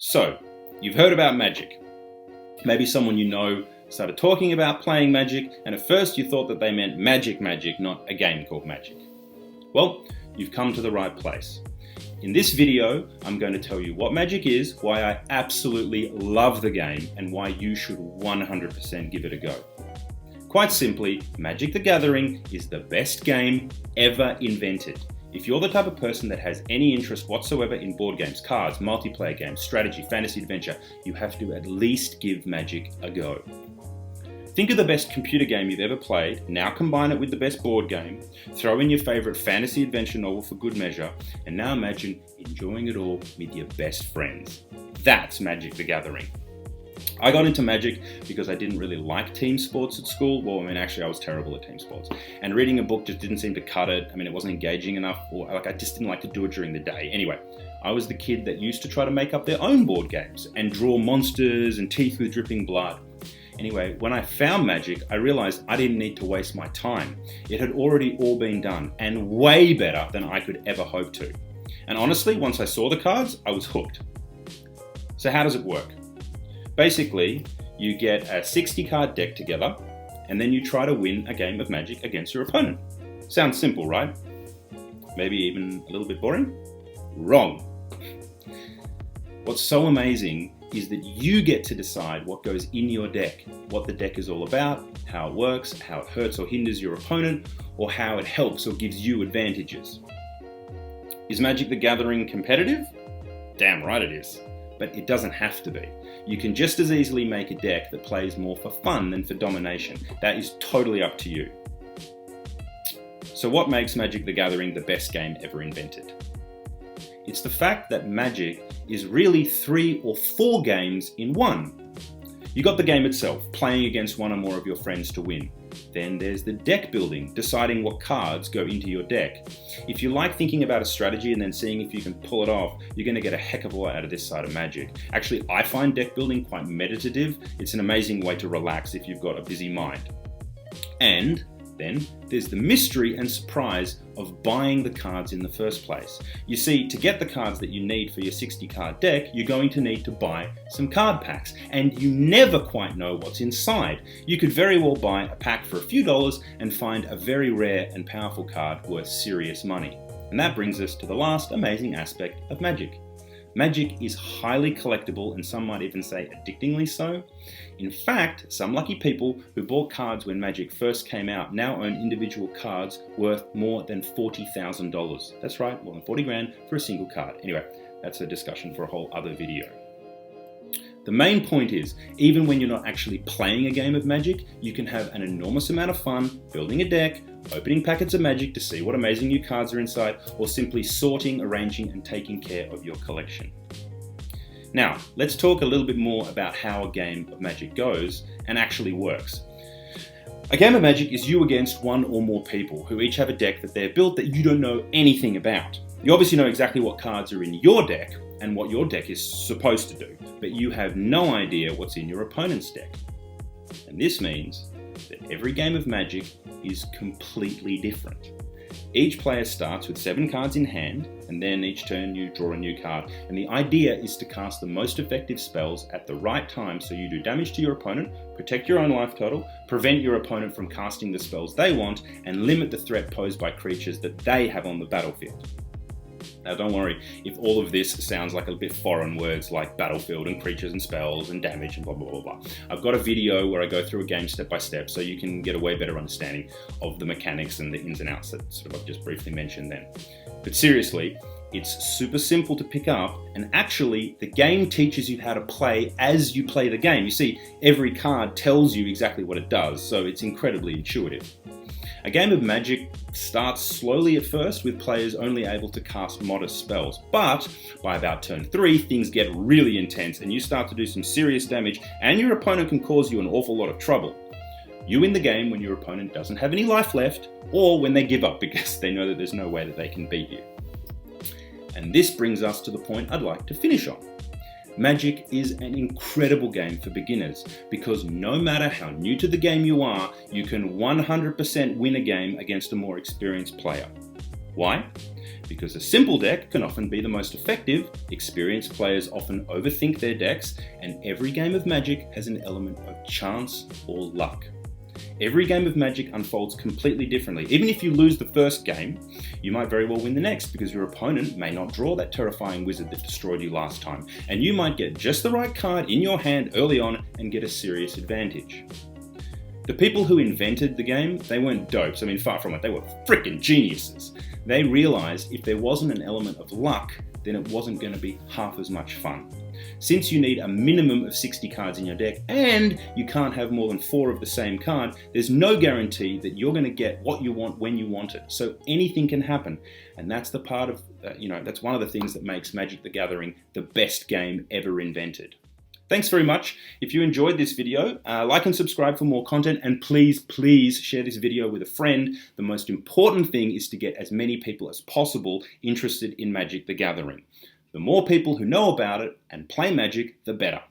So, you've heard about Magic. Maybe someone you know started talking about playing Magic, and at first you thought that they meant Magic, not a game called Magic. Well, you've come to the right place. In this video, I'm going to tell you what Magic is, why I absolutely love the game, and why you should 100% give it a go. Quite simply, Magic the Gathering is the best game ever invented. If you're the type of person that has any interest whatsoever in board games, cards, multiplayer games, strategy, fantasy adventure, you have to at least give Magic a go. Think of the best computer game you've ever played, now combine it with the best board game, throw in your favourite fantasy adventure novel for good measure, and now imagine enjoying it all with your best friends. That's Magic the Gathering. I got into Magic because I didn't really like team sports at school. Well, actually I was terrible at team sports. And reading a book just didn't seem to cut it. It wasn't engaging enough, or I just didn't like to do it during the day. Anyway, I was the kid that used to try to make up their own board games and draw monsters and teeth with dripping blood. Anyway, when I found Magic, I realized I didn't need to waste my time. It had already all been done, and way better than I could ever hope to. And honestly, once I saw the cards, I was hooked. So how does it work? Basically, you get a 60 card deck together, and then you try to win a game of Magic against your opponent. Sounds simple, right? Maybe even a little bit boring? Wrong. What's so amazing is that you get to decide what goes in your deck, what the deck is all about, how it works, how it hurts or hinders your opponent, or how it helps or gives you advantages. Is Magic the Gathering competitive? Damn right it is. But it doesn't have to be. You can just as easily make a deck that plays more for fun than for domination. That is totally up to you. So what makes Magic the Gathering the best game ever invented? It's the fact that Magic is really 3 or 4 games in one. You got the game itself, playing against one or more of your friends to win. Then there's the deck building, deciding what cards go into your deck. If you like thinking about a strategy and then seeing if you can pull it off, you're going to get a heck of a lot out of this side of Magic. Actually, I find deck building quite meditative. It's an amazing way to relax if you've got a busy mind. And then there's the mystery and surprise of buying the cards in the first place. You see, to get the cards that you need for your 60 card deck, you're going to need to buy some card packs, and you never quite know what's inside. You could very well buy a pack for a few dollars and find a very rare and powerful card worth serious money. And that brings us to the last amazing aspect of Magic. Magic is highly collectible, and some might even say addictingly so. In fact, some lucky people who bought cards when Magic first came out now own individual cards worth more than $40,000. That's right, more than 40 grand for a single card. Anyway, that's a discussion for a whole other video. The main point is, even when you're not actually playing a game of Magic, you can have an enormous amount of fun building a deck, opening packets of Magic to see what amazing new cards are inside, or simply sorting, arranging, and taking care of your collection. Now, let's talk a little bit more about how a game of Magic goes and actually works. A game of Magic is you against one or more people who each have a deck that they've built that you don't know anything about. You obviously know exactly what cards are in your deck and what your deck is supposed to do, but you have no idea what's in your opponent's deck. And this means that every game of Magic is completely different. Each player starts with 7 cards in hand, and then each turn you draw a new card. And the idea is to cast the most effective spells at the right time so you do damage to your opponent, protect your own life total, prevent your opponent from casting the spells they want, and limit the threat posed by creatures that they have on the battlefield. Now don't worry if all of this sounds like a bit foreign words like battlefield and creatures and spells and damage and blah blah blah blah. I've got a video where I go through a game step by step so you can get a way better understanding of the mechanics and the ins and outs that I've just briefly mentioned then. But seriously, it's super simple to pick up, and actually the game teaches you how to play as you play the game. You see, every card tells you exactly what it does, so it's incredibly intuitive. A game of Magic starts slowly at first with players only able to cast modest spells, but by about turn 3 things get really intense and you start to do some serious damage, and your opponent can cause you an awful lot of trouble. You win the game when your opponent doesn't have any life left, or when they give up because they know that there's no way that they can beat you. And this brings us to the point I'd like to finish on. Magic is an incredible game for beginners because no matter how new to the game you are, you can 100% win a game against a more experienced player. Why? Because a simple deck can often be the most effective, experienced players often overthink their decks, and every game of Magic has an element of chance or luck. Every game of Magic unfolds completely differently. Even if you lose the first game, you might very well win the next because your opponent may not draw that terrifying wizard that destroyed you last time, and you might get just the right card in your hand early on and get a serious advantage. The people who invented the game, they weren't dopes. I mean, far from it, they were freaking geniuses. They realized if there wasn't an element of luck, then it wasn't going to be half as much fun. Since you need a minimum of 60 cards in your deck and you can't have more than 4 of the same card, there's no guarantee that you're going to get what you want when you want it. So anything can happen. And that's the part of, that's one of the things that makes Magic the Gathering the best game ever invented. Thanks very much. If you enjoyed this video, like and subscribe for more content, and please share this video with a friend. The most important thing is to get as many people as possible interested in Magic the Gathering. The more people who know about it and play Magic, the better.